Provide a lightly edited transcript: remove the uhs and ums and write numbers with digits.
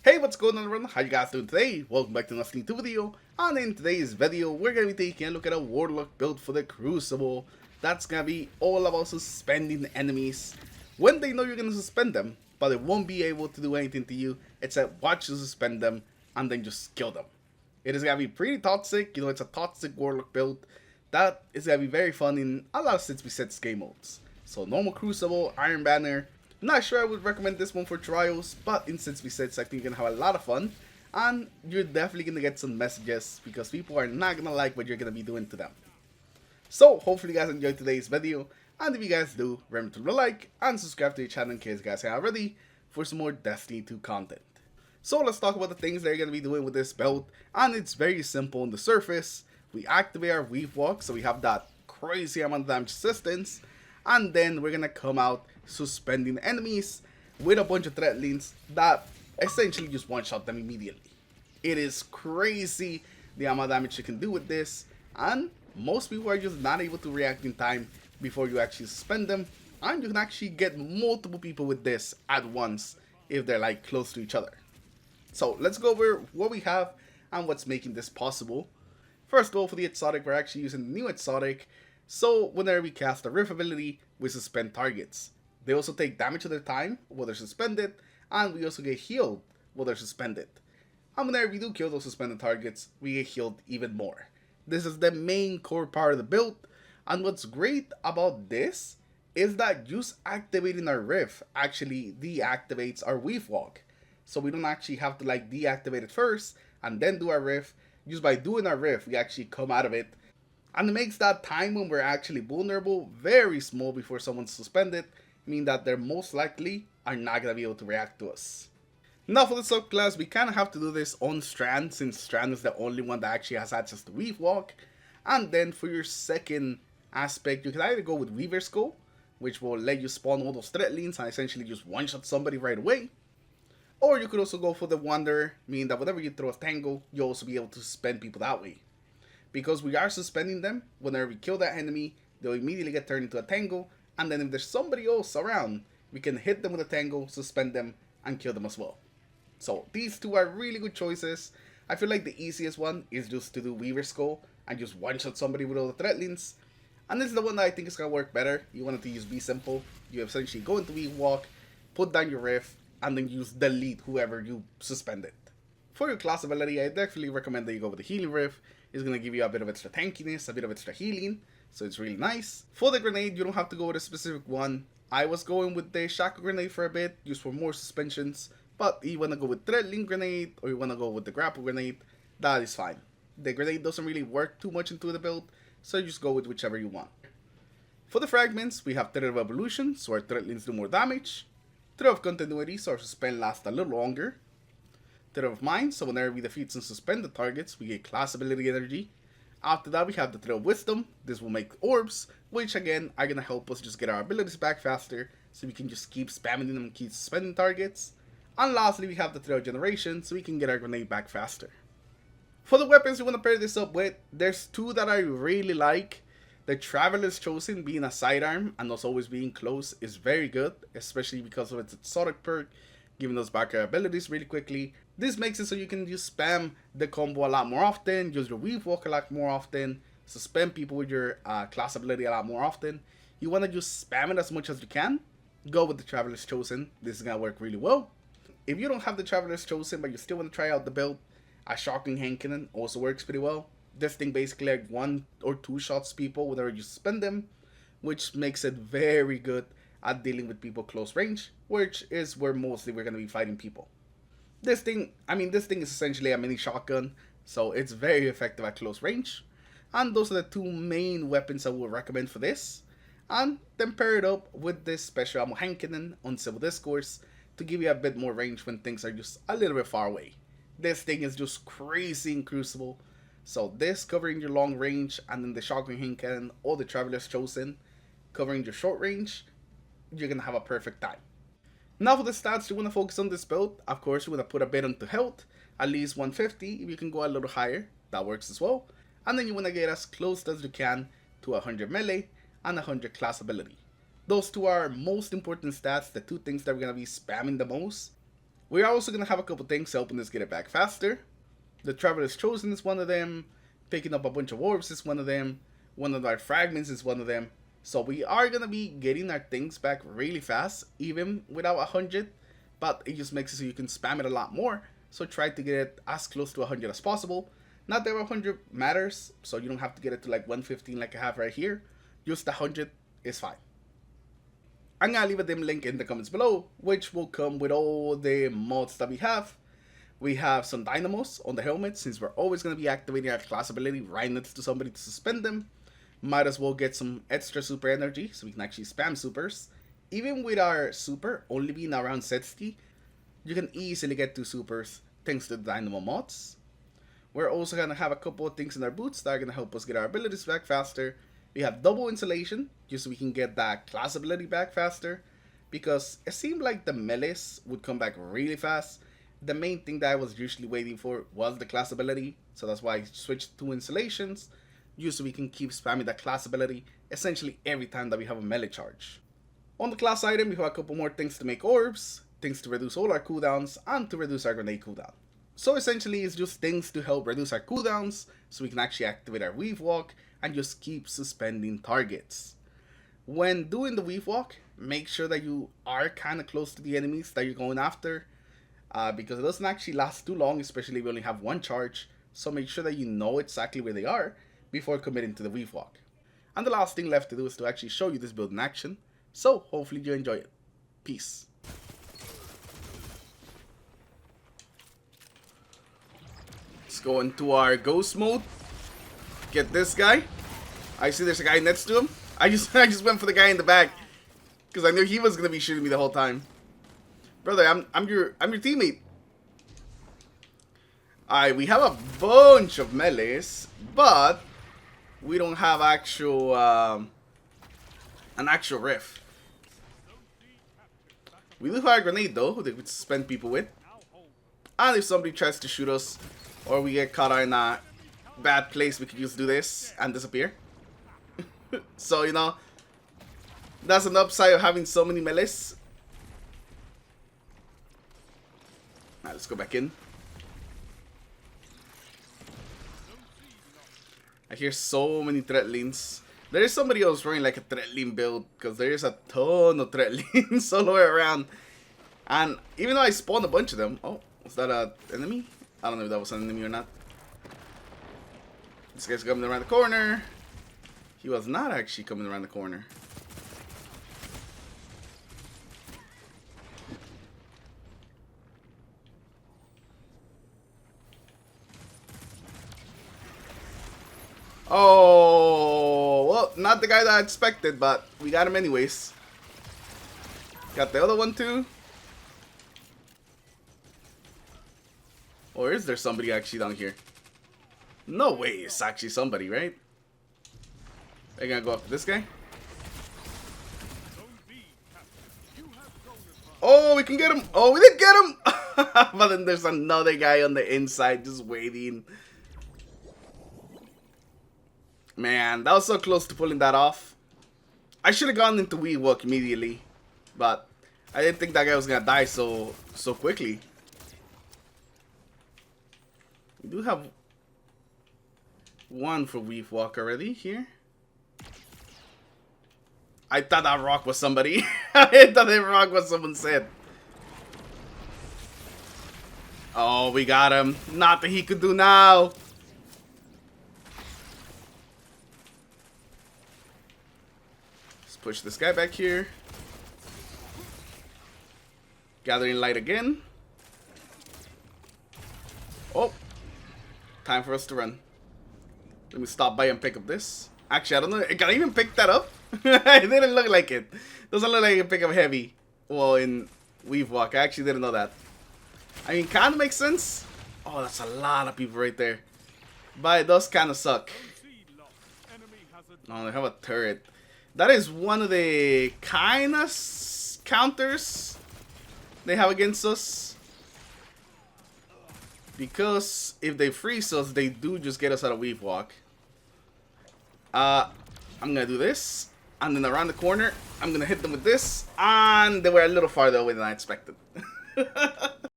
Hey, what's going on everyone? How you guys doing today? Welcome back to another new video. And in today's video, we're going to be taking a look at a Warlock build for the Crucible. That's going to be all about suspending enemies when they know you're going to suspend them, but they won't be able to do anything to you except watch you suspend them and then just kill them. It is going to be pretty toxic. It's a toxic Warlock build that is going to be very fun in a lot of 6v6 game modes. So normal Crucible, Iron Banner. Not sure I would recommend this one for trials, but in 6v6 I think you're going to have a lot of fun, and you're definitely going to get some messages because people are not going to like what you're going to be doing to them. So hopefully you guys enjoyed today's video, and if you guys do, remember to leave a like and subscribe to the channel in case you guys haven't already for some more Destiny 2 content. So let's talk about the things that you're going to be doing with this build, and it's very simple on the surface. We activate our Weave Walk, so we have that crazy amount of damage resistance, and then we're going to come out suspending enemies with a bunch of threat lanes that essentially just one-shot them immediately. It is crazy the amount of damage you can do with this, and most people are just not able to react in time before you actually suspend them, and you can actually get multiple people with this at once if they're like close to each other. So let's go over what we have and what's making this possible. First of all, for the exotic, we're actually using the new exotic, so whenever we cast a Rift ability, we suspend targets. They also take damage at their time while they're suspended, and we also get healed while they're suspended. And whenever we do kill those suspended targets, we get healed even more. This is the main core part of the build, and what's great about this is that just activating our Rift actually deactivates our Weave Walk. So we don't actually have to like deactivate it first and then do our Rift. Just by doing our Rift, we actually come out of it. And it makes that time when we're actually vulnerable very small before someone's suspended, meaning that they're most likely are not going to be able to react to us. Now for the subclass, we kind of have to do this on Strand, since Strand is the only one that actually has access to Weave Walk. And then for your second aspect, you can either go with Weaver Skull, which will let you spawn all those threat lanes and essentially just one-shot somebody right away. Or you could also go for the Wanderer, meaning that whenever you throw a tango, you'll also be able to suspend people that way. Because we are suspending them, whenever we kill that enemy, they'll immediately get turned into a tango, and then if there's somebody else around, we can hit them with a tango, suspend them, and kill them as well. So these two are really good choices. I feel like the easiest one is just to do Weaver Skull and just one-shot somebody with all the threat lanes. And this is the one that I think is going to work better. You want it to just be simple. You essentially go into Weave Walk, put down your Rift, and then use delete whoever you suspended. For your class ability, I definitely recommend that you go with the Healing Rift. It's going to give you a bit of extra tankiness, a bit of extra healing, so it's really nice. For the grenade, you don't have to go with a specific one. I was going with the Shackle Grenade for a bit, just for more suspensions, but you want to go with Thread Link Grenade, or you want to go with the Grapple Grenade, that is fine. The grenade doesn't really work too much into the build, so you just go with whichever you want. For the Fragments, we have Thread of Evolution, so our Thread Links do more damage. Thread of Continuity, so our suspend lasts a little longer. Thread of Mind, so whenever we defeat some suspended targets, we get class ability energy. After that, we have the Thread of Wisdom. This will make orbs, which again are going to help us just get our abilities back faster, so we can just keep spamming them and keep suspending targets. And lastly, we have the Thread of Generation, so we can get our grenade back faster. For the weapons you want to pair this up with, there's two that I really like. The Traveler's Chosen, being a sidearm and also always being close, is very good, especially because of its exotic perk, giving us back our abilities really quickly. This makes it so you can just spam the combo a lot more often, use your Weave Walk a lot more often, suspend people with your class ability a lot more often. You want to just spam it as much as you can, go with the Traveler's Chosen. This is going to work really well. If you don't have the Traveler's Chosen but you still want to try out the build, a Shocking Hand Cannon also works pretty well. This thing basically like 1 or 2 shots people whenever you suspend them, which makes it very good at dealing with people close range, which is where mostly we're going to be fighting people. This thing is essentially a mini shotgun, so it's very effective at close range. And those are the two main weapons I would recommend for this. And then pair it up with this special ammo hand cannon on Civil Discourse to give you a bit more range when things are just a little bit far away. This thing is just crazy in Crucible. So this covering your long range, and then the Shocking Hand Cannon or the Traveler's Chosen covering your short range, you're going to have a perfect time. Now for the stats you want to focus on this build, of course you want to put a bit onto health, at least 150. If you can go a little higher, that works as well. And then you want to get as close as you can to 100 melee and 100 class ability. Those two are most important stats, the two things that we're going to be spamming the most. We're also going to have a couple things helping us get it back faster. The Traveler's Chosen is one of them. Picking up a bunch of orbs is one of them. One of our fragments is one of them. So we are going to be getting our things back really fast, even without 100. But it just makes it so you can spam it a lot more. So try to get it as close to 100 as possible. Not that 100 matters, so you don't have to get it to like 115 like I have right here. Just 100 is fine. I'm going to leave a dim link in the comments below, which will come with all the mods that we have. We have some dynamos on the helmet, since we're always going to be activating our class ability right next to somebody to suspend them. Might as well get some extra super energy so we can actually spam supers. Even with our super only being around 60, you can easily get 2 supers thanks to the dynamo mods. We're also going to have a couple of things in our boots that are going to help us get our abilities back faster. We have double insulation, just so we can get that class ability back faster. Because it seemed like the melees would come back really fast. The main thing that I was usually waiting for was the class ability. So that's why I switched to installations, just so we can keep spamming that class ability essentially every time that we have a melee charge. On the class item, we have a couple more things to make orbs, things to reduce all our cooldowns, and to reduce our grenade cooldown. So essentially, it's just things to help reduce our cooldowns, so we can actually activate our weave walk and just keep suspending targets. When doing the weave walk, make sure that you are kind of close to the enemies that you're going after, because it doesn't actually last too long, especially if you only have 1 charge. So make sure that you know exactly where they are before committing to the weave walk. And the last thing left to do is to actually show you this build in action. So hopefully you enjoy it. Peace. Let's go into our ghost mode. Get this guy. I see there's a guy next to him. I just went for the guy in the back because I knew he was gonna be shooting me the whole time. Brother, I'm your teammate. Alright, we have a bunch of melees, but we don't have actual an actual riff. We do have a grenade though that we could suspend people with. And if somebody tries to shoot us or we get caught in a bad place, we could just do this and disappear. So, you know, that's an upside of having so many melees. Alright, let's go back in. I hear so many threatlings. There is somebody else running like a threatling build, because there is a ton of threatlings all the way around. And even though I spawned a bunch of them. Oh, was that an enemy? I don't know if that was an enemy or not. This guy's coming around the corner. He was not actually coming around the corner. Oh, well, not the guy that I expected, but we got him anyways. Got the other one too. Or is there somebody actually down here? No way, it's actually somebody, right? They're gonna go after this guy. Oh, we can get him. Oh, we didn't get him. But then there's another guy on the inside just waiting. Man, that was so close to pulling that off. I should have gone into weave walk immediately, but I didn't think that guy was gonna die so quickly. We do have one for weave walk already here. I thought that rock was somebody. I thought that rock was someone said. Oh, we got him. Nothing he could do now. Let's push this guy back here. Gathering light again. Oh. Time for us to run. Let me stop by and pick up this. Actually, I don't know. Can I even pick that up? It didn't look like it. Doesn't look like you pick up heavy. Well, in weave walk. I actually didn't know that. I mean, kind of makes sense. Oh, that's a lot of people right there. But it does kind of suck. Oh, they have a turret. That is one of the kind of counters they have against us. Because if they freeze us, they do just get us out of weave walk. I'm gonna do this, and then around the corner, I'm gonna hit them with this, and they were a little farther away than I expected.